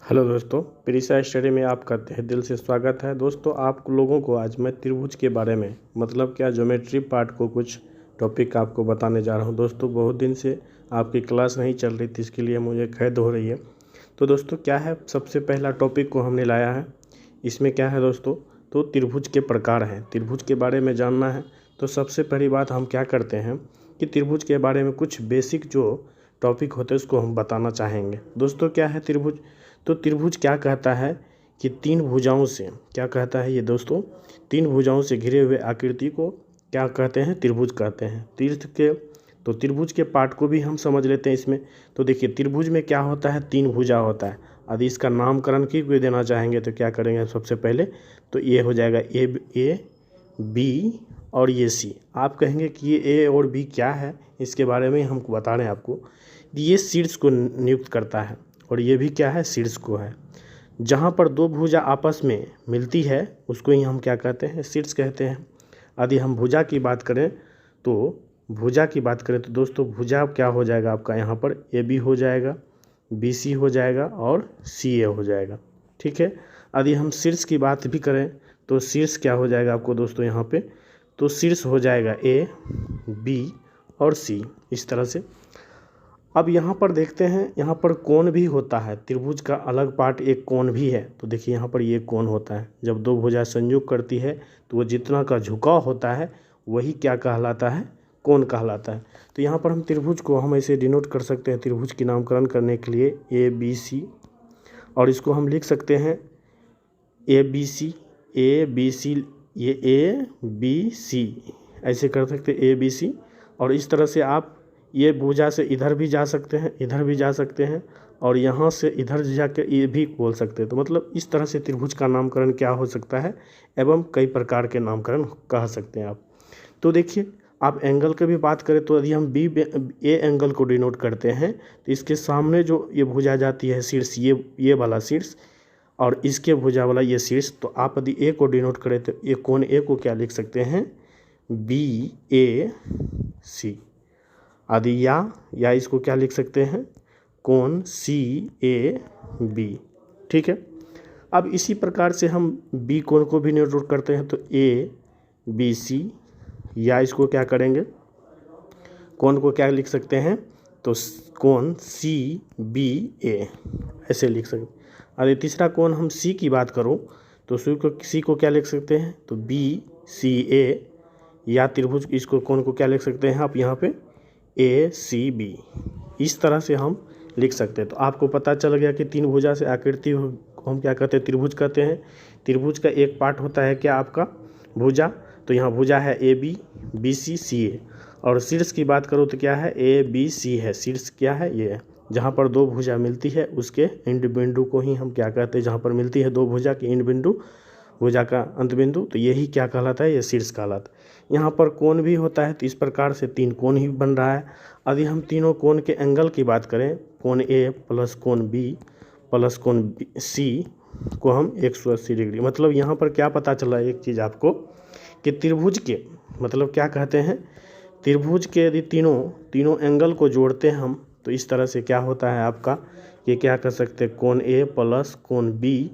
Hello दोस्तों, प्रीसा study में आपका तहे दिल से स्वागत है। दोस्तों, आप लोगों को आज मैं त्रिभुज के बारे में मतलब क्या ज्योमेट्री पार्ट को कुछ टॉपिक आपको बताने जा रहा हूं। दोस्तों, बहुत दिन से आपकी क्लास नहीं चल रही थी, इसके लिए मुझे खेद हो रही है। तो दोस्तों क्या है, सबसे पहला टॉपिक को हमने लाया है। इसमें क्या है दोस्तों, तो त्रिभुज के प्रकार हैं। त्रिभुज के बारे में जानना है तो सबसे पहली बात हम क्या करते हैं कि त्रिभुज के बारे में कुछ बेसिक जो टॉपिक होते हैं उसको हम बताना चाहेंगे। दोस्तों क्या है त्रिभुज, तो त्रिभुज क्या कहता है कि तीन भुजाओं से, क्या कहता है ये दोस्तों, तीन भुजाओं से घिरे हुए आकृति को क्या कहते हैं, त्रिभुज कहते हैं। तो त्रिभुज के पार्ट को भी हम समझ लेते हैं इसमें। तो देखिए त्रिभुज में क्या होता है, तीन भुजा होता है। यदि इसका नामकरण की कोई देना चाहेंगे तो क्या करेंगे, सबसे पहले तो ये हो जाएगा ए बी और ये सी। आप कहेंगे कि ये ए और बी क्या है, इसके बारे में हम बता रहे हैं आपको। ये शीर्ष को नियुक्त करता है और ये भी क्या है, शीर्ष को है। जहाँ पर दो भुजा आपस में मिलती है उसको ही हम क्या कहते हैं, शीर्ष कहते हैं। यदि हम भुजा की बात करें तो दोस्तों भुजा क्या हो जाएगा आपका, यहाँ पर ए बी हो जाएगा, बी सी हो जाएगा और सी ए हो जाएगा। ठीक है। यदि हम शीर्ष की बात भी करें तो शीर्ष क्या हो जाएगा आपको दोस्तों, यहाँ पे तो शीर्ष हो जाएगा ए बी और सी, इस तरह से। अब यहाँ पर देखते हैं, यहाँ पर कोण भी होता है। त्रिभुज का अलग पार्ट एक कोण भी है। तो देखिए यहाँ पर ये कोण होता है। जब दो भुजा संयोग करती है तो वो जितना का झुकाव होता है वही क्या कहलाता है, कोण कहलाता है। तो यहाँ पर हम त्रिभुज को हम ऐसे डिनोट कर सकते हैं त्रिभुज की नामकरण करने के लिए ए बी सी, और इसको हम लिख सकते हैं ए बी सी, ये ए बी सी ऐसे कर सकते हैं, ए बी सी। और इस तरह से आप ये भुजा से इधर भी जा सकते हैं, इधर भी जा सकते हैं, और यहाँ से इधर जाके ये भी बोल सकते हैं। तो मतलब इस तरह से त्रिभुज का नामकरण क्या हो सकता है, एवं कई प्रकार के नामकरण कह सकते हैं आप। तो देखिए आप एंगल की भी बात करें तो यदि हम ए एंगल को डिनोट करते हैं तो इसके सामने जो ये भुजा जाती है शीर्ष, ये वाला शीर्ष, और इसके भुजा वाला ये शीर्ष। तो आप यदि ए को डिनोट करें तो ये कोण ए को क्या लिख सकते हैं, बी ए सी। आदि या इसको क्या लिख सकते हैं, कोण सी ए बी। ठीक है। अब इसी प्रकार से हम बी कोण को भी नोट करते हैं तो ए बी सी, या इसको क्या करेंगे, कोण को क्या लिख सकते हैं, तो कोण सी बी ए ऐसे लिख सकते हैं। अरे तीसरा कोण हम सी की बात करूं तो सी को क्या लिख सकते हैं, तो बी सी ए, या त्रिभुज इसको कोण को क्या लिख सकते हैं आप यहाँ पे, ए सी बी। इस तरह से हम लिख सकते हैं। तो आपको पता चल गया कि तीन भुजा से आकृति को हम क्या कहते हैं, त्रिभुज कहते हैं। त्रिभुज का एक पार्ट होता है क्या आपका, भुजा। तो यहाँ भुजा है ए बी सी सी ए, और शीर्ष की बात करो तो क्या है, ए बी सी है। शीर्ष क्या है, ये है। जहाँ पर दो भुजा मिलती है उसके इंड बिंदु को ही हम क्या कहते हैं, जहाँ पर मिलती है दो भुजा की इंड बिंदु, भुजा का अंत बिंदु, तो यही क्या कहलाता है, ये शीर्ष कहलाता है। यहाँ पर कोण भी होता है, तो इस प्रकार से तीन कोण ही बन रहा है। यदि हम तीनों कोण के एंगल की बात करें, कोण ए प्लस कोण बी प्लस कोण सी को हम 180 डिग्री, मतलब यहाँ पर क्या पता चला एक चीज़ आपको कि त्रिभुज के मतलब क्या कहते हैं, त्रिभुज के यदि तीनों एंगल को जोड़ते हैं हम तो इस तरह से क्या होता है आपका, ये क्या कर सकते हैं, कोण ए प्लस कोण बी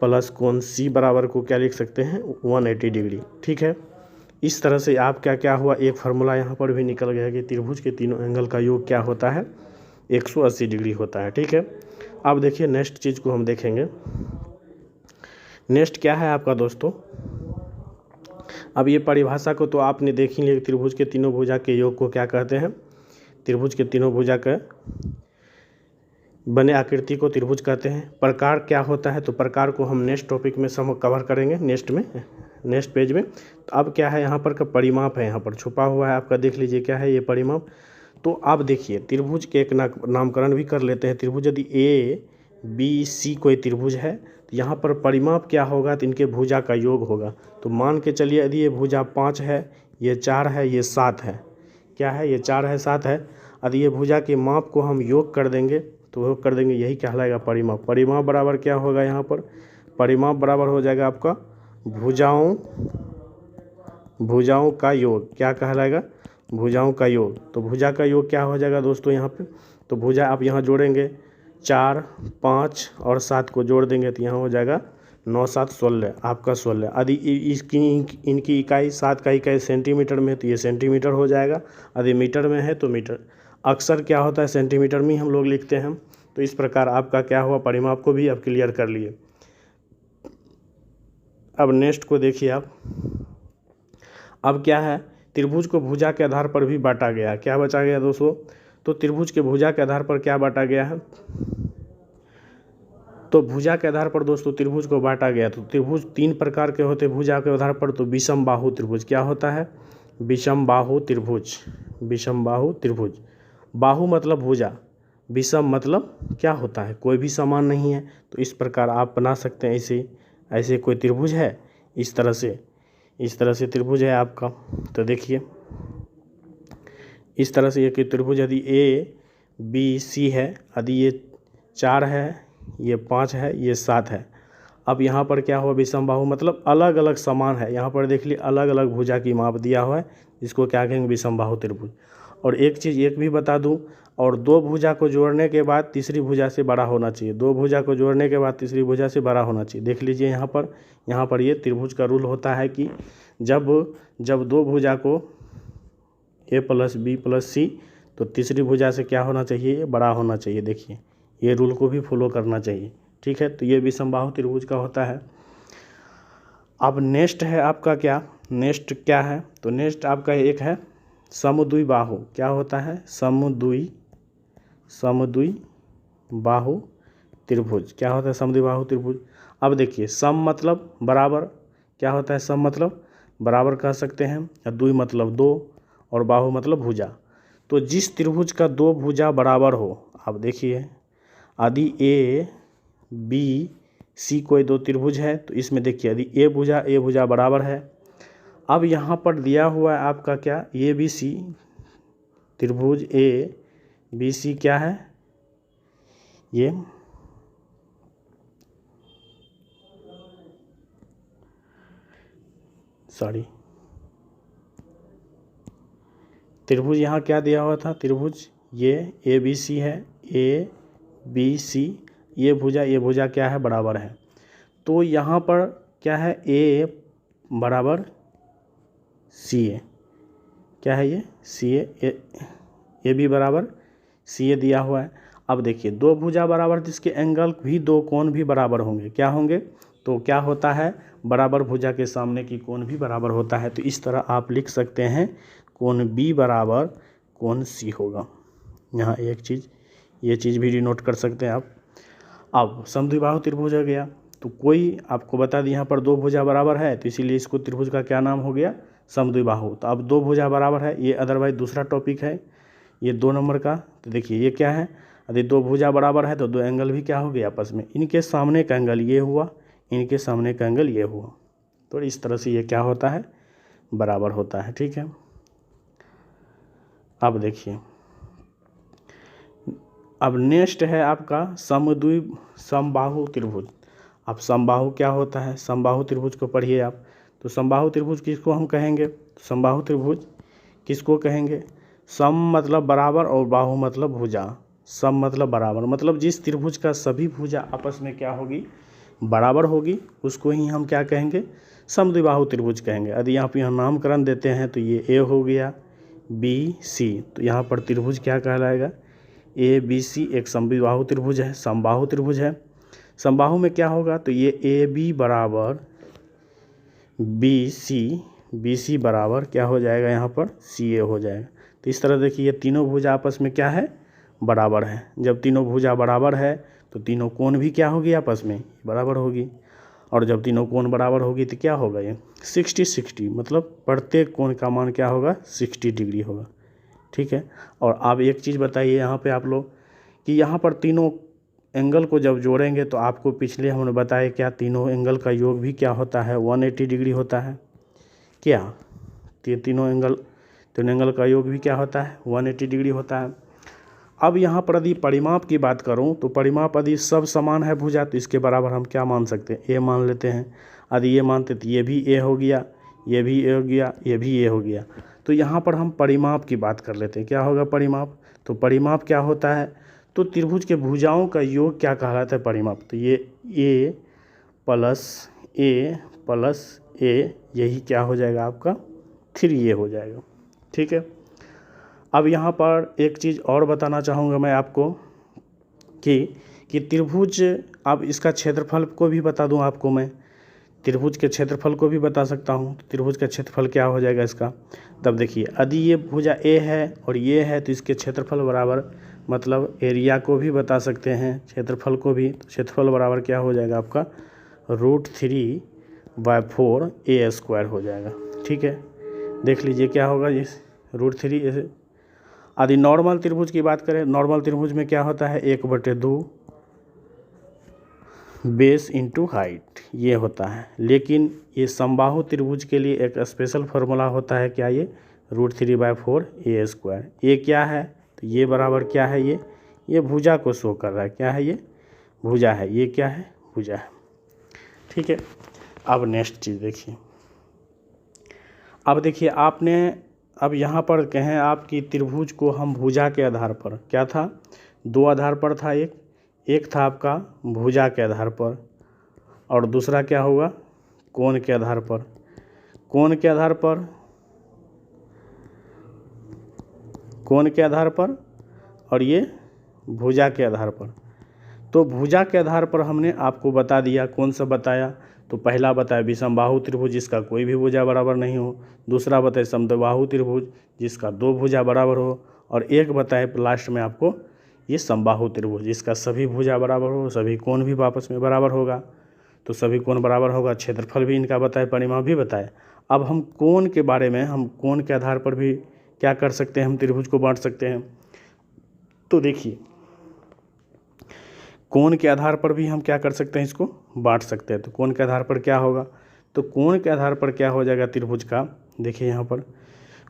प्लस कोण सी बराबर को क्या लिख सकते हैं, 180 डिग्री। ठीक है। इस तरह से आप क्या हुआ, एक फार्मूला यहाँ पर भी निकल गया कि त्रिभुज के तीनों एंगल का योग क्या होता है, 180 डिग्री होता है। ठीक है। अब देखिए नेक्स्ट चीज़ को हम देखेंगे। नेक्स्ट क्या है आपका दोस्तों, अब ये परिभाषा को तो आपने देख ही लिया, त्रिभुज के तीनों भुजा के योग को क्या कहते हैं, त्रिभुज के तीनों भुजा का बने आकृति को त्रिभुज कहते हैं। प्रकार क्या होता है, तो प्रकार को हम नेक्स्ट टॉपिक में कवर करेंगे, नेक्स्ट पेज में। तो अब क्या है, यहाँ पर का परिमाप है, यहाँ पर छुपा हुआ है आपका, देख लीजिए क्या है ये परिमाप। तो आप देखिए त्रिभुज के एक नामकरण भी कर लेते हैं। त्रिभुज यदि ए बी सी कोई त्रिभुज है तो यहाँ पर परिमाप क्या होगा, तो इनके भुजा का योग होगा। तो मान के चलिए यदि ये भुजा 5 है, ये 4 है, ये 7 है, क्या है, ये 4 है 7 है। यदि ये भुजा के माप को हम योग कर देंगे तो योग कर देंगे, यही कहलाएगा परिमाप। परिमाप बराबर क्या होगा, यहाँ पर परिमाप बराबर हो जाएगा आपका भुजाओं का योग, क्या कहलाएगा, भुजाओं का योग। तो भुजा का योग क्या हो जाएगा दोस्तों यहाँ पे, तो भुजा आप यहाँ जोड़ेंगे 4, 5 और 7 को जोड़ देंगे तो यहाँ हो जाएगा 9, 7, 16 आपका 16। यदि इसकी इनकी इकाई 7 का इकाई सेंटीमीटर में है तो ये सेंटीमीटर हो जाएगा, यदि मीटर में है तो मीटर। अक्सर क्या होता है सेंटीमीटर में ही हम लोग लिखते हैं। तो इस प्रकार आपका क्या हुआ, परिमाप को भी आप क्लियर कर लिए। अब नेक्स्ट को देखिए आप। अब क्या है, त्रिभुज को भुजा के आधार पर भी बांटा गया। क्या बचा गया दोस्तों, तो त्रिभुज के भुजा के आधार पर क्या बांटा गया है, तो भुजा के आधार पर दोस्तों त्रिभुज को बांटा गया। तो त्रिभुज 3 प्रकार के होते हैं भुजा के आधार पर। तो विषम बाहु त्रिभुज क्या होता है, विषम बाहु त्रिभुज, विषम बाहु त्रिभुज। बाहु मतलब भुजा, विषम मतलब क्या होता है, कोई भी समान नहीं है। तो इस प्रकार आप बना सकते हैं। ऐसे कोई त्रिभुज है, इस तरह से त्रिभुज है आपका। तो देखिए इस तरह से ये त्रिभुज यदि ABC है, यदि ये 4 है, ये 5 है, ये 7 है। अब यहाँ पर क्या हुआ, विषम बाहु मतलब अलग अलग समान है। यहाँ पर देख लिए अलग अलग भुजा की माप दिया हुआ है, इसको क्या कहेंगे, विषम बाहु त्रिभुज। और एक चीज़ एक भी बता दूं, और 2 भुजा को जोड़ने के बाद तीसरी भुजा से बड़ा होना चाहिए। 2 भुजा को जोड़ने के बाद तीसरी भुजा से बड़ा होना चाहिए। देख लीजिए यहाँ पर ये त्रिभुज का रूल होता है कि जब 2 भुजा को A + B + C, तो तीसरी भुजा से क्या होना चाहिए, बड़ा होना चाहिए। देखिए ये रूल को भी फॉलो करना चाहिए, ठीक है। तो ये विषम बाहु त्रिभुज का होता है। अब नेक्स्ट है आपका क्या, नेक्स्ट क्या है, तो नेक्स्ट आपका एक है समद्विबाहु। क्या होता है, समद्विबाहु त्रिभुज। क्या होता है समद्विबाहु त्रिभुज। अब देखिए सम मतलब बराबर, क्या होता है सम मतलब बराबर कह सकते हैं, या द्वि मतलब 2 और बाहु मतलब भुजा। तो जिस त्रिभुज का 2 भुजा बराबर हो, अब देखिए यदि ABC कोई 2 त्रिभुज है, तो इसमें देखिए यदि A भुजा बराबर है। अब यहाँ पर दिया हुआ है आपका क्या, ABC त्रिभुज ABC क्या है, ये त्रिभुज यहाँ क्या दिया हुआ था, त्रिभुज ये ABC है, ABC, ये भुजा क्या है, बराबर है। तो यहाँ पर क्या है, A बराबर CA, क्या है ये CA, ये भी बराबर CA दिया हुआ है। अब देखिए 2 भुजा बराबर, जिसके एंगल भी 2 कोण भी बराबर होंगे। क्या होंगे, तो क्या होता है, बराबर भुजा के सामने की कोण भी बराबर होता है। तो इस तरह आप लिख सकते हैं कोण B बराबर कोण C होगा। यहाँ एक चीज़, ये चीज़ भी डिनोट कर सकते हैं आप। अब समद्विबाहु त्रिभुज हो गया, तो कोई आपको बता दी यहाँ पर 2 भुजा बराबर है, तो इसीलिए इसको त्रिभुज का क्या नाम हो गया, समद्विबाहु। तो अब 2 भुजा बराबर है, ये अदरवाइज दूसरा टॉपिक है, ये 2 नंबर का। तो देखिए ये क्या है, यदि 2 भुजा बराबर है तो 2 एंगल भी क्या हो गया आपस में, इनके सामने का एंगल ये हुआ, इनके सामने का एंगल ये हुआ। तो इस तरह से ये क्या होता है, बराबर होता है, ठीक है। अब देखिए अब नेक्स्ट है आपका समबाहु त्रिभुज। अब समबाहु क्या होता है, समबाहु त्रिभुज को पढ़िए आप। तो समबाहु त्रिभुज किसको हम कहेंगे, समबाहु त्रिभुज किसको कहेंगे, सम मतलब बराबर और बाहु मतलब भुजा। सम मतलब बराबर, मतलब जिस त्रिभुज का सभी भुजा आपस में क्या होगी, बराबर होगी, उसको ही हम क्या कहेंगे, समद्विबाहु त्रिभुज कहेंगे। यदि यहाँ पर नामकरण देते हैं तो ये A हो गया, BC, तो यहाँ पर त्रिभुज क्या कहलाएगा, ABC एक समद्विबाहु त्रिभुज है, समबाहु त्रिभुज है। समबाहु में क्या होगा, तो ये AB बराबर BC बराबर क्या हो जाएगा, यहाँ पर CA हो जाएगा। तो इस तरह देखिए ये तीनों भुजा आपस में क्या है, बराबर है। जब तीनों भुजा बराबर है तो तीनों कोण भी क्या होगी, आपस में बराबर होगी। और जब तीनों कोण बराबर होगी तो क्या होगा, ये 60-60, मतलब प्रत्येक कोण का मान क्या होगा, 60 डिग्री होगा, ठीक है। और आप एक चीज़ बताइए यहाँ पे आप लोग, कि यहाँ पर तीनों एंगल को जब जोड़ेंगे तो आपको पिछले हमने बताया क्या, तीनों एंगल का योग भी क्या होता है, 180 डिग्री होता है। क्या तीनों एंगल का योग भी क्या होता है, 180 डिग्री होता है। अब यहाँ पर यदि परिमाप की बात करूँ, तो परिमाप यदि सब समान है भुजा, तो इसके बराबर हम क्या मान सकते हैं, A मान लेते हैं। यदि ये मानते तो ये भी A हो गया, ये भी A हो गया, ये भी A हो गया। तो यहाँ पर हम परिमाप की बात कर लेते हैं, क्या होगा परिमाप। तो परिमाप क्या होता है, तो त्रिभुज के भुजाओं का योग क्या कहलाता है? परिमाप। तो ये ए प्लस ए यही क्या हो जाएगा आपका? 3a हो जाएगा। ठीक है। अब यहाँ पर एक चीज़ और बताना चाहूँगा मैं आपको कि त्रिभुज, अब इसका क्षेत्रफल को भी बता दूँ आपको मैं, त्रिभुज के क्षेत्रफल को भी बता सकता हूँ। तो त्रिभुज का क्षेत्रफल क्या हो जाएगा इसका? तब देखिए, यदि ये भुजा ए है और ये है तो इसके क्षेत्रफल बराबर, मतलब एरिया को भी बता सकते हैं, क्षेत्रफल को भी। तो क्षेत्रफल बराबर क्या हो जाएगा आपका? √3/4 a² हो जाएगा। ठीक है, देख लीजिए क्या होगा ये √3। यदि नॉर्मल त्रिभुज की बात करें, नॉर्मल त्रिभुज में क्या होता है? 1/2 बेस इंटू हाइट ये होता है। लेकिन ये समबाहु त्रिभुज के लिए एक स्पेशल फार्मूला होता है, क्या? ये √3/4 a²। ये क्या है? तो ये बराबर क्या है? ये भुजा को शो कर रहा है। क्या है? ये भुजा है। ये क्या है? भुजा है। ठीक है। अब नेक्स्ट चीज़ देखिए, अब देखिए आपने, अब यहाँ पर कहें आपकी त्रिभुज को हम भुजा के आधार पर, क्या था? 2 आधार पर था। एक था आपका भुजा के आधार पर, और दूसरा क्या होगा? कोण के आधार पर। कोण के आधार पर, कोण के आधार पर, और ये भुजा के आधार पर। तो भुजा के आधार पर हमने आपको बता दिया। कौन सा बताया? तो पहला बताया विषमबाहु त्रिभुज जिसका कोई भी भुजा बराबर नहीं हो। दूसरा बताया समद्विबाहु त्रिभुज जिसका 2 भुजा बराबर हो। और एक बताया लास्ट में आपको ये समबाहु त्रिभुज जिसका सभी भुजा बराबर हो, सभी कोण भी आपस में बराबर होगा। तो सभी कोण बराबर होगा, क्षेत्रफल भी इनका बताए, परिमाप भी बताए। अब हम कोण के बारे में, हम कोण के आधार पर भी क्या कर सकते हैं? हम त्रिभुज को बांट सकते हैं। तो देखिए, कोण के आधार पर भी हम क्या कर सकते हैं? इसको बांट सकते हैं। तो कोण के आधार पर क्या होगा? तो कोण के आधार पर क्या हो जाएगा त्रिभुज का? देखिए यहाँ पर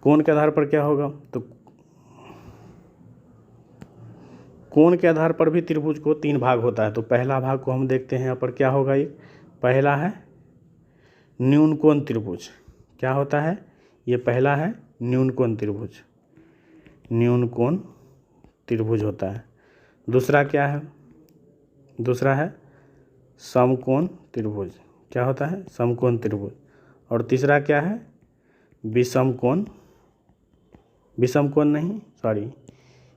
कोण के आधार पर क्या होगा? तो कोण के आधार पर भी त्रिभुज को 3 भाग होता है। तो पहला भाग को हम देखते हैं यहाँ पर क्या होगा। ये पहला है न्यून कोण त्रिभुज। क्या होता है? ये पहला है न्यून कोण त्रिभुज, न्यून कोण त्रिभुज होता है। दूसरा क्या है? दूसरा है समकोण त्रिभुज। क्या होता है? समकोण त्रिभुज। और तीसरा क्या है? विषम कोण, विषम कोण नहीं, सॉरी,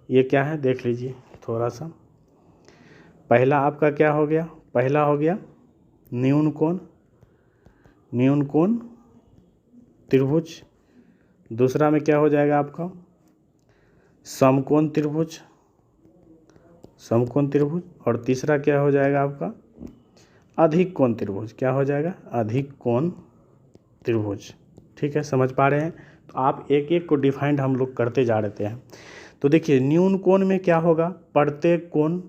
ये क्या है? देख लीजिए थोड़ा सा। पहला आपका क्या हो गया? पहला हो गया न्यून कोण, न्यून कोण त्रिभुज। दूसरा में क्या हो जाएगा आपका? समकोण त्रिभुज, समकोण त्रिभुज। और तीसरा क्या हो जाएगा आपका? अधिक कोण त्रिभुज। क्या हो जाएगा? अधिक कोण त्रिभुज। ठीक है, समझ पा रहे हैं? तो आप एक एक को डिफाइंड हम लोग करते जा रहे हैं। तो देखिए, न्यून कोण में क्या होगा? प्रत्येक कोण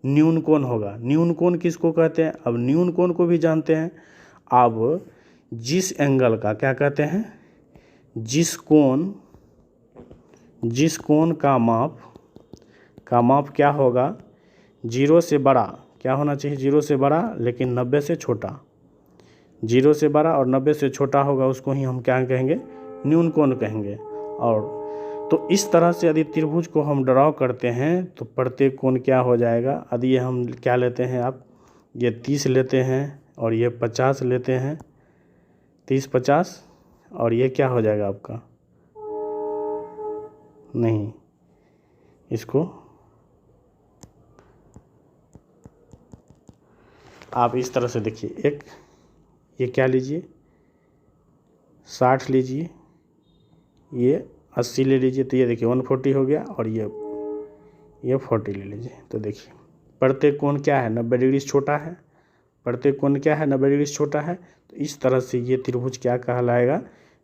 न्यून कोण होगा। न्यून कोण किसको कहते हैं? अब न्यून कोण को भी जानते हैं। अब जिस एंगल का क्या कहते हैं? जिस कोण का माप क्या होगा? 0 से बड़ा क्या होना चाहिए? 0 से बड़ा लेकिन 90 से छोटा। 0 से बड़ा और 90 से छोटा होगा, उसको ही हम क्या कहेंगे? न्यून कोण कहेंगे। और तो इस तरह से यदि त्रिभुज को हम ड्रॉ करते हैं तो प्रत्येक कोण क्या हो जाएगा? यदि ये हम क्या लेते हैं, आप ये 30 लेते हैं और ये 50 लेते हैं, 30-50, और ये क्या हो जाएगा आपका? नहीं, इसको आप इस तरह से देखिए। एक ये क्या लीजिए? 60 लीजिए, ये 80 ले लीजिए। तो ये देखिए 140 हो गया, और ये 40 ले लीजिए। तो देखिए प्रत्येक कोण क्या है? 90 डिग्री से छोटा है। प्रत्येक कोण क्या है? 90 डिग्री से छोटा है। तो इस तरह से ये त्रिभुज क्या कहलाएगा?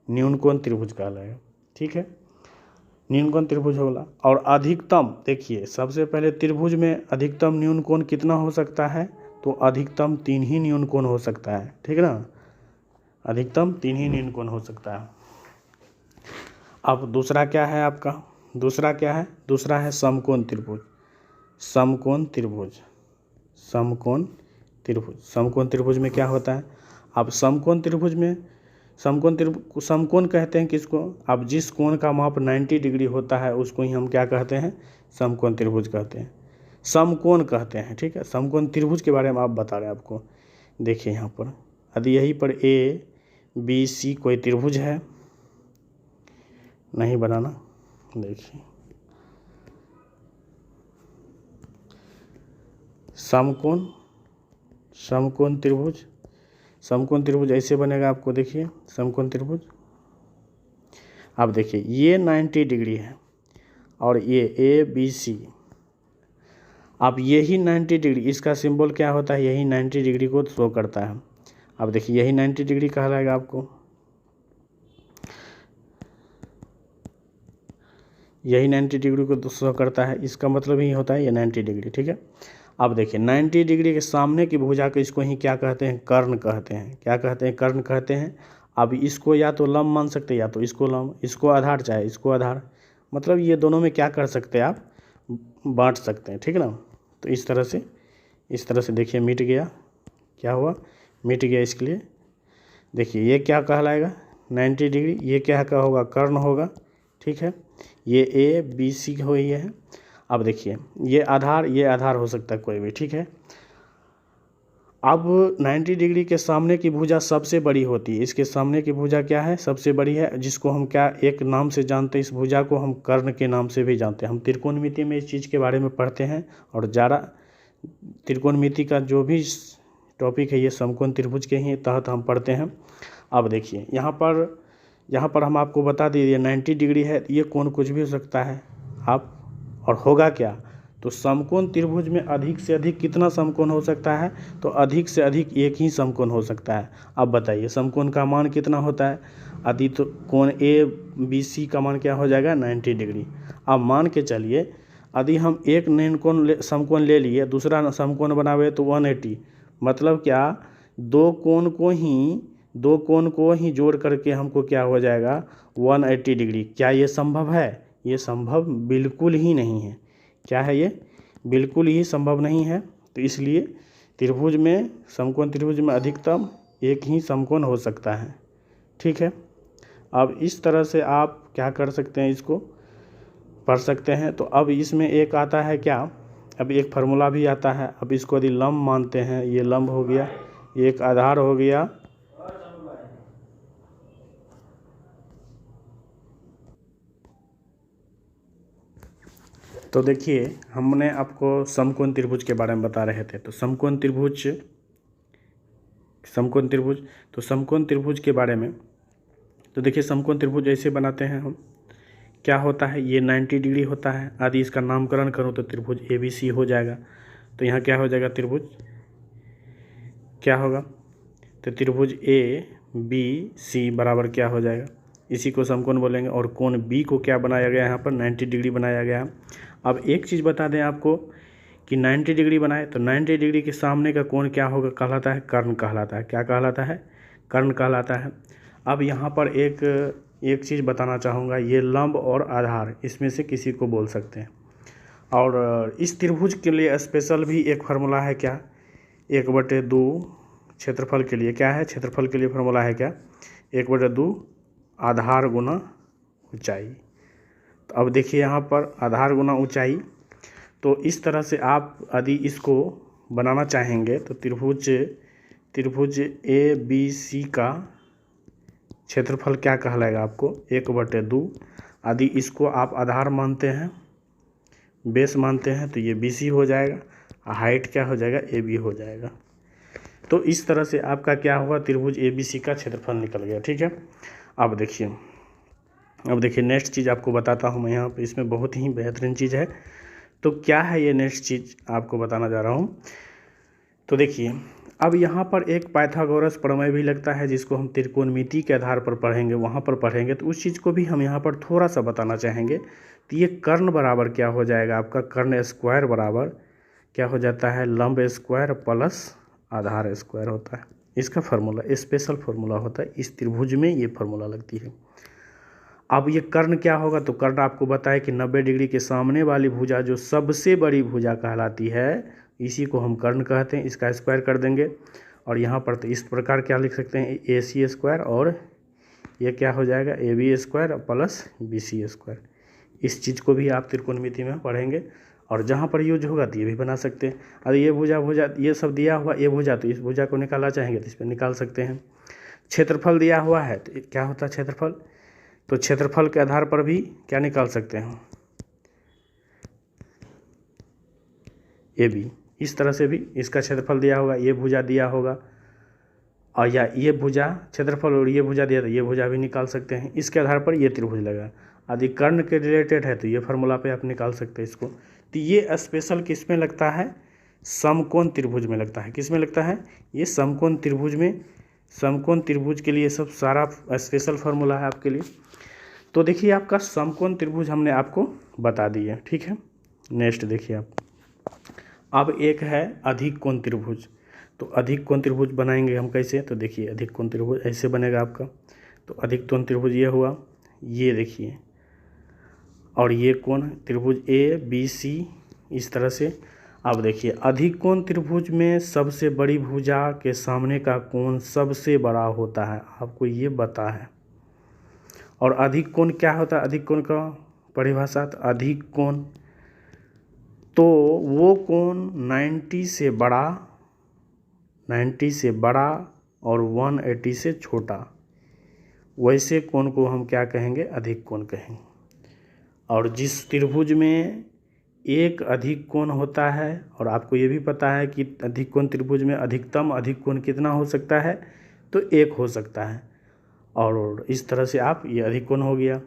न्यून कोण त्रिभुज कहलाएगा। ठीक है, न्यून कोण त्रिभुज होगा। और अधिकतम देखिए, सबसे पहले त्रिभुज में अधिकतम न्यून कोण कितना हो सकता है? तो अधिकतम 3 ही न्यून कोण हो सकता है। ठीक है ना, अधिकतम 3 ही न्यून कोण हो सकता है। अब दूसरा क्या है आपका? दूसरा क्या है? दूसरा है समकोण त्रिभुज, समकोण त्रिभुज, समकोण त्रिभुज। समकोण त्रिभुज में क्या होता है? अब समकोण त्रिभुज में, समकोण कहते हैं किसको? अब जिस कोण का माप 90 डिग्री होता है उसको ही हम क्या कहते हैं? समकोण त्रिभुज कहते हैं। समकोण कहते हैं। ठीक है, समकोण त्रिभुज के बारे में आप बता रहे हैं आपको। देखिए यहाँ पर यदि यहीं पर ABC कोई त्रिभुज है, नहीं बनाना, देखिए समकोण त्रिभुज ऐसे बनेगा आपको। देखिए समकोण त्रिभुज, आप देखिए ये 90 डिग्री है और ये ABC, अब यही 90 डिग्री, इसका सिंबल क्या होता है, यही 90 डिग्री को शो करता है। अब देखिए यही 90 डिग्री कहलाएगा आपको, यही 90 डिग्री को शो करता है, इसका मतलब ही होता है ये 90 डिग्री। ठीक है, अब देखिए 90 डिग्री के सामने की भुजा को इसको ही क्या कहते हैं, कर्ण कहते हैं। क्या कहते हैं, कर्ण कहते हैं। अब इसको या तो लंब मान सकते हैं या तो इसको लंब, इसको आधार चाहे इसको आधार, मतलब ये दोनों में क्या कर सकते हैं आप, बांट सकते हैं। ठीक है ना, तो इस तरह से देखिए मिट गया, क्या हुआ, मिट गया। इसके लिए देखिए ये क्या कहलाएगा 90 डिग्री, ये क्या का होगा, कर्ण होगा। ठीक है, ये ABC हो ही है। अब देखिए ये आधार हो सकता है कोई भी। ठीक है, अब 90 डिग्री के सामने की भुजा सबसे बड़ी होती है, इसके सामने की भुजा क्या है, सबसे बड़ी है, जिसको हम क्या एक नाम से जानते हैं, इस भुजा को हम कर्ण के नाम से भी जानते हैं। हम त्रिकोणमिति में इस चीज़ के बारे में पढ़ते हैं, और ज़्यादा त्रिकोणमिति का जो भी टॉपिक है ये समकोण त्रिभुज के ही तहत हम पढ़ते हैं। अब देखिए यहाँ पर हम आपको बता दीजिए 90 डिग्री है, ये कोण कुछ भी हो सकता है आप, और होगा क्या, तो समकोण त्रिभुज में अधिक से अधिक कितना समकोण हो सकता है, तो अधिक से अधिक एक ही समकोण हो सकता है। अब बताइए समकोण का मान कितना होता है, यदि तो कोण ABC का मान क्या हो जाएगा 90 डिग्री। अब मान के चलिए यदि हम एक समकोण ले लिए, दूसरा समकोण बनावे तो 180, मतलब क्या, दो कोण को ही जोड़ करके हमको क्या हो जाएगा 180 डिग्री। क्या ये संभव है, ये संभव बिल्कुल ही नहीं है। क्या है, ये बिल्कुल ही संभव नहीं है। तो इसलिए त्रिभुज में, समकोण त्रिभुज में अधिकतम एक ही समकोण हो सकता है। ठीक है, अब इस तरह से आप क्या कर सकते हैं, इसको पढ़ सकते हैं। तो अब इसमें एक आता है क्या, अब एक फार्मूला भी आता है। अब इसको यदि लंब मानते हैं, ये लंब हो गया, एक आधार हो गया, तो देखिए हमने आपको समकोण त्रिभुज के बारे में बता रहे थे। तो समकोण त्रिभुज के बारे में, तो देखिए समकोण त्रिभुज ऐसे बनाते हैं हम। क्या होता है, ये 90 डिग्री होता है, यदि इसका नामकरण करूँ तो त्रिभुज ABC हो जाएगा। तो यहाँ क्या हो जाएगा, त्रिभुज क्या होगा, तो त्रिभुज ABC बराबर क्या हो जाएगा, इसी को समकोण बोलेंगे। और कोण B को क्या बनाया गया है, यहाँ पर 90 डिग्री बनाया गया है। अब एक चीज़ बता दें आपको कि 90 डिग्री बनाए तो 90 डिग्री के सामने का कोण क्या होगा, कहलाता है कर्ण कहलाता है। क्या कहलाता है, कर्ण कहलाता है। अब यहाँ पर एक चीज़ बताना चाहूँगा, ये लंब और आधार इसमें से किसी को बोल सकते हैं। और इस त्रिभुज के लिए स्पेशल भी एक फार्मूला है, क्या, 1/2 क्षेत्रफल के लिए, क्या है, क्षेत्रफल के लिए फार्मूला है क्या, 1/2 आधार गुना ऊंचाई। तो अब देखिए यहाँ पर आधार गुना ऊंचाई, तो इस तरह से आप यदि इसको बनाना चाहेंगे तो त्रिभुज ABC का क्षेत्रफल क्या कहलाएगा आपको, 1/2। यदि इसको आप आधार मानते हैं, बेस मानते हैं, तो ये BC हो जाएगा, हाइट क्या हो जाएगा, AB हो जाएगा। तो इस तरह से आपका क्या हुआ, त्रिभुज ABC का क्षेत्रफल निकल गया। ठीक है, अब देखिए नेक्स्ट चीज़ आपको बताता हूँ मैं यहाँ पे, इसमें बहुत ही बेहतरीन चीज़ है। तो क्या है ये नेक्स्ट चीज़ आपको बताना जा रहा हूँ। तो देखिए अब यहाँ पर एक पाइथागोरस प्रमेय भी लगता है, जिसको हम त्रिकोणमिति के आधार पर पढ़ेंगे, वहाँ पर पढ़ेंगे, तो उस चीज़ को भी हम यहाँ पर थोड़ा सा बताना चाहेंगे। तो ये कर्ण बराबर क्या हो जाएगा आपका, कर्ण स्क्वायर बराबर क्या हो जाता है, लंब स्क्वायर प्लस आधार स्क्वायर होता है। इसका फार्मूला स्पेशल फार्मूला होता है, इस त्रिभुज में ये फार्मूला लगती है। अब ये कर्ण क्या होगा, तो कर्ण आपको बताए कि 90 डिग्री के सामने वाली भुजा जो सबसे बड़ी भुजा कहलाती है, इसी को हम कर्ण कहते हैं। इसका स्क्वायर कर देंगे, और यहाँ पर तो इस प्रकार क्या लिख सकते हैं, AC स्क्वायर, और ये क्या हो जाएगा, AB square plus BC square. इस चीज़ को भी आप त्रिकोणमिति में पढ़ेंगे। और जहाँ पर यूज होगा तो ये भी बना सकते हैं। अरे ये भुजा ये सब दिया हुआ, ये भुजा, तो इस भुजा को निकालना चाहेंगे तो इस पर निकाल सकते हैं। क्षेत्रफल दिया हुआ है तो क्या होता है क्षेत्रफल, तो क्षेत्रफल के आधार पर भी क्या निकाल सकते हैं, ये भी इस तरह से भी इसका क्षेत्रफल दिया होगा, ये भुजा दिया होगा, और या ये भुजा क्षेत्रफल और ये भुजा दिया तो ये भुजा भी निकाल सकते हैं। इसके आधार पर ये त्रिभुज लगा। यदि कर्ण के रिलेटेड है तो ये फार्मूला पे आप निकाल सकते हैं इसको। तो ये स्पेशल किस में लगता है, समकोण त्रिभुज में लगता है। किस में लगता है, ये समकोण त्रिभुज में। समकोण त्रिभुज के लिए सब सारा स्पेशल फार्मूला है आपके लिए। तो देखिए आपका समकोण त्रिभुज हमने आपको बता दिया, ठीक है। नेक्स्ट देखिए आप, अब एक है अधिक कोण त्रिभुज। तो अधिक कोण त्रिभुज बनाएंगे हम कैसे, तो देखिए अधिक कोण त्रिभुज ऐसे बनेगा आपका। तो अधिक कोण त्रिभुज ये हुआ, ये देखिए, और ये कोण त्रिभुज ए बी सी इस तरह से। अब देखिए अधिक कोण त्रिभुज में सबसे बड़ी भुजा के सामने का कोण सबसे बड़ा होता है, आपको ये पता है। और अधिक कोण क्या होता है, अधिक कोण का परिभाषा, अधिक कोण तो वो कोण 90 से बड़ा और 180 से छोटा, वैसे कोण को हम क्या कहेंगे, अधिक कोण कहेंगे। और जिस त्रिभुज में एक अधिक कोण होता है, और आपको ये भी पता है कि अधिक कोण त्रिभुज में अधिकतम अधिक कोण कितना हो सकता है, तो एक हो सकता है। और इस तरह से आप ये अधिक कोण हो गया,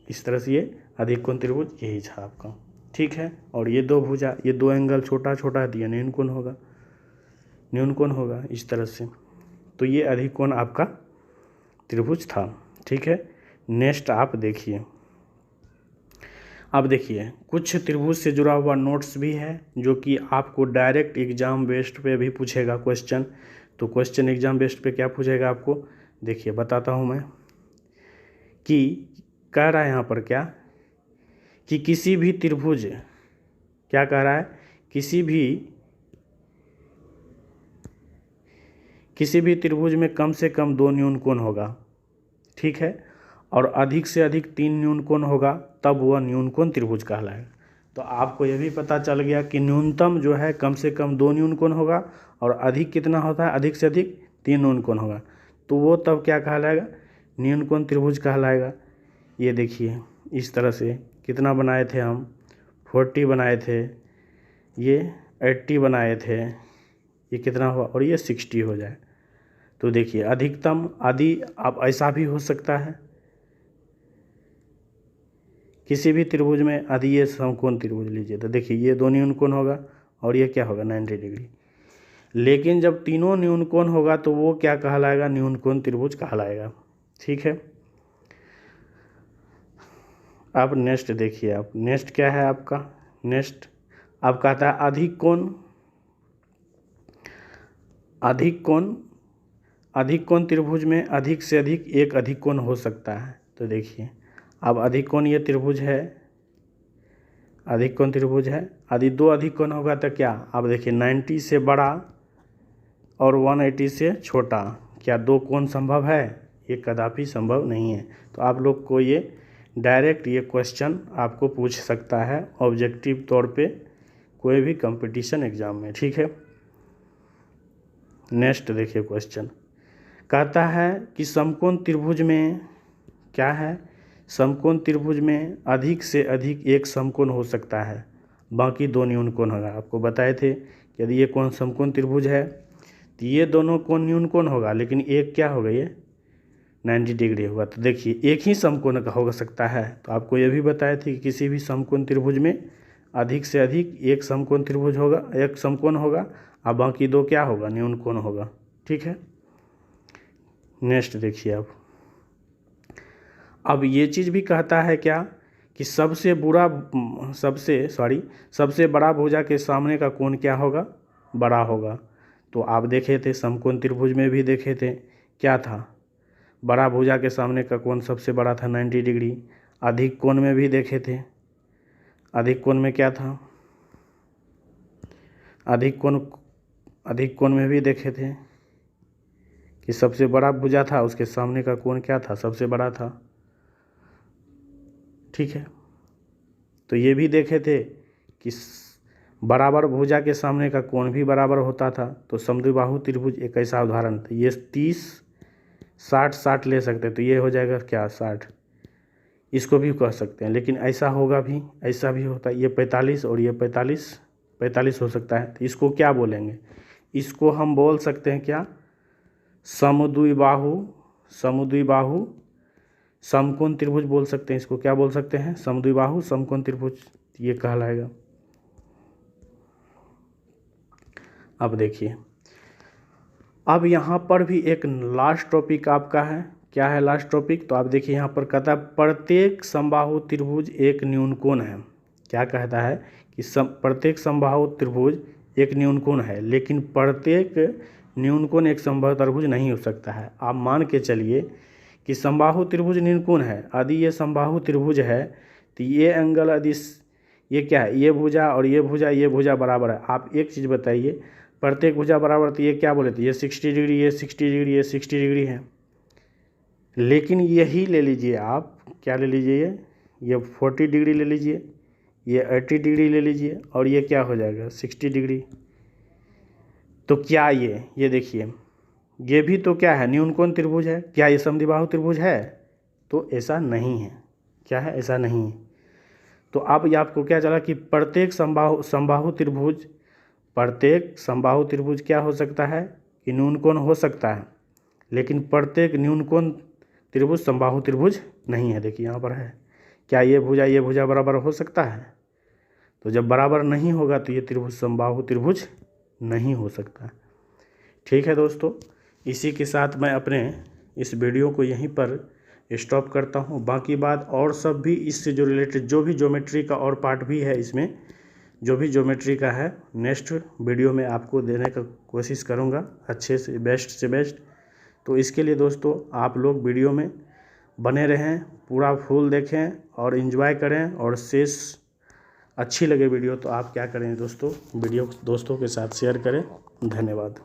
इस तरह से ये अधिक कोण त्रिभुज यही था आपका, ठीक है। और ये दो भुजा, ये दो एंगल छोटा छोटा दिया, न्यून कोण होगा, न्यून कोण होगा इस तरह से। तो ये अधिक कोण आपका त्रिभुज था, ठीक है। नेक्स्ट आप देखिए, अब देखिए कुछ त्रिभुज से जुड़ा हुआ नोट्स भी है जो कि आपको डायरेक्ट एग्जाम बेस्ड पे भी पूछेगा क्वेश्चन। तो क्वेश्चन एग्जाम बेस्ड पे क्या पूछेगा आपको, देखिए बताता हूँ मैं, कि कह रहा है यहाँ पर क्या, कि किसी भी त्रिभुज, क्या कह रहा है, किसी भी त्रिभुज में कम से कम 2 न्यून कोण होगा, ठीक है, और अधिक से अधिक 3 न्यून कोण होगा, तब वह न्यून कोण त्रिभुज कहलाएगा। तो आपको यह भी पता चल गया कि न्यूनतम जो है कम से कम 2 न्यून कोण होगा, और अधिक कितना होता है, अधिक से अधिक 3 न्यून कोण होगा, तो वो तब क्या कहलाएगा, न्यून कोण त्रिभुज कहलाएगा। ये देखिए इस तरह से कितना बनाए थे हम, 40 बनाए थे, ये 80 बनाए थे, ये कितना हुआ, और ये 60 हो जाए। तो देखिए अधिकतम आदि अब ऐसा भी हो सकता है, किसी भी त्रिभुज में आदि, ये समकोण त्रिभुज लीजिए तो देखिए ये 2 न्यून कोण होगा, और ये क्या होगा 90 डिग्री। लेकिन जब तीनों न्यून कोण होगा तो वो क्या कहलाएगा, न्यून कोण त्रिभुज कहलाएगा, ठीक है। अब नेक्स्ट देखिए आप, नेक्स्ट क्या है आपका, नेक्स्ट अब कहता है अधिक कोण त्रिभुज में अधिक से अधिक एक अधिक कोण हो सकता है। तो देखिए अब अधिक कोण ये त्रिभुज है, अधिक कोण त्रिभुज है, यदि 2 अधिक कोण होगा तो क्या, अब देखिए 90 से बड़ा और 180 से छोटा, क्या 2 कोण संभव है, ये कदापि संभव नहीं है। तो आप लोग को ये डायरेक्ट ये क्वेश्चन आपको पूछ सकता है ऑब्जेक्टिव तौर पे कोई भी कंपटीशन एग्जाम में, ठीक है। नेक्स्ट देखिए क्वेश्चन कहता है कि समकोण त्रिभुज में क्या है, समकोण त्रिभुज में अधिक से अधिक एक समकोण हो सकता है, बाकी 2 न्यून कोण होगा। आपको बताए थे कि यदि ये कोण समकोण त्रिभुज है तो ये दोनों कोण न्यून कोण होगा, लेकिन एक क्या होगा, ये 90 डिग्री होगा। तो देखिए एक ही समकोण का हो सकता है। तो आपको ये भी बताए थे कि किसी भी समकोण त्रिभुज में अधिक से अधिक एक समकोण त्रिभुज होगा, एक समकोण होगा, और बाकी 2 क्या होगा, न्यून कोण होगा, ठीक है। नेक्स्ट देखिए अब ये चीज़ भी कहता है क्या, कि सबसे बड़ा भुजा के सामने का कोण क्या होगा, बड़ा होगा। तो आप देखे थे समकोण त्रिभुज में भी देखे थे क्या था, बड़ा भुजा के सामने का कोण सबसे बड़ा था 90 डिग्री। अधिक कोण में भी देखे थे, अधिक कोण में क्या था, अधिक कोण में भी देखे थे कि सबसे बड़ा भुजा था, उसके सामने का कोण क्या था, सबसे बड़ा था, ठीक है। तो ये भी देखे थे कि बराबर भुजा के सामने का कोण भी बराबर होता था। तो समद्विबाहु त्रिभुज एक ऐसा उदाहरण था। ये 30, 60, 60 ले सकते हैं, तो ये हो जाएगा क्या 60, इसको भी कह सकते हैं। लेकिन ऐसा होगा भी, ऐसा भी होता है, ये 45 और ये 45, 45 हो सकता है। तो इसको क्या बोलेंगे, इसको हम बोल सकते हैं क्या, समद्विबाहु, समद्विबाहु समकोण त्रिभुज बोल सकते हैं। इसको क्या बोल सकते हैं, समद्विबाहु समकोण त्रिभुज ये कहलाएगा। अब देखिए, अब यहाँ पर भी एक लास्ट टॉपिक आपका है। क्या है लास्ट टॉपिक, तो आप देखिए यहाँ पर कहता है प्रत्येक समबाहु त्रिभुज एक न्यूनकोण है। क्या कहता है कि प्रत्येक समबाहु त्रिभुज एक न्यूनकोण है, लेकिन प्रत्येक न्यूनकोण एक समबाहु त्रिभुज नहीं हो सकता है। आप मान के चलिए कि समबाहु त्रिभुज न्यूनकोण है। यदि ये समबाहु त्रिभुज है तो ये एंगल, यदि ये क्या है, ये भुजा और ये भुजा, ये भुजा बराबर है। आप एक चीज़ बताइए, प्रत्येक भुजा बराबर, तो ये क्या बोले थे, ये 60 डिग्री, ये 60 डिग्री, ये 60 डिग्री है। लेकिन यही ले लीजिए आप, क्या ले लीजिए, ये 40 डिग्री ले लीजिए, ये 80 डिग्री ले लीजिए, और ये क्या हो जाएगा 60 डिग्री। तो क्या ये देखिए, ये भी तो क्या है, न्यूनकोण त्रिभुज है। क्या ये समद्विबाहु त्रिभुज है, तो ऐसा नहीं है। क्या है, ऐसा नहीं है। तो अब ये आपको क्या चला कि प्रत्येक समबाहु त्रिभुज, प्रत्येक समबाहु त्रिभुज क्या हो सकता है कि न्यूनकोण हो सकता है, लेकिन प्रत्येक न्यूनकोण त्रिभुज समबाहु त्रिभुज नहीं है। देखिए यहाँ पर है, क्या ये भुजा बराबर हो सकता है, तो जब बराबर नहीं होगा तो ये त्रिभुज समबाहु त्रिभुज नहीं हो सकता। ठीक है दोस्तों, इसी के साथ मैं अपने इस वीडियो को यहीं पर स्टॉप करता हूँ। बाकी बात और सब भी इससे जो रिलेटेड जो भी ज्योमेट्री का और पार्ट भी है, इसमें जो भी ज्योमेट्री का है, नेक्स्ट वीडियो में आपको देने का कोशिश करूँगा अच्छे से, बेस्ट से बेस्ट। तो इसके लिए दोस्तों आप लोग वीडियो में बने रहें, पूरा फुल देखें और एंजॉय करें, और शेष अच्छी लगे वीडियो तो आप क्या करें दोस्तों, वीडियो दोस्तों के साथ शेयर करें। धन्यवाद।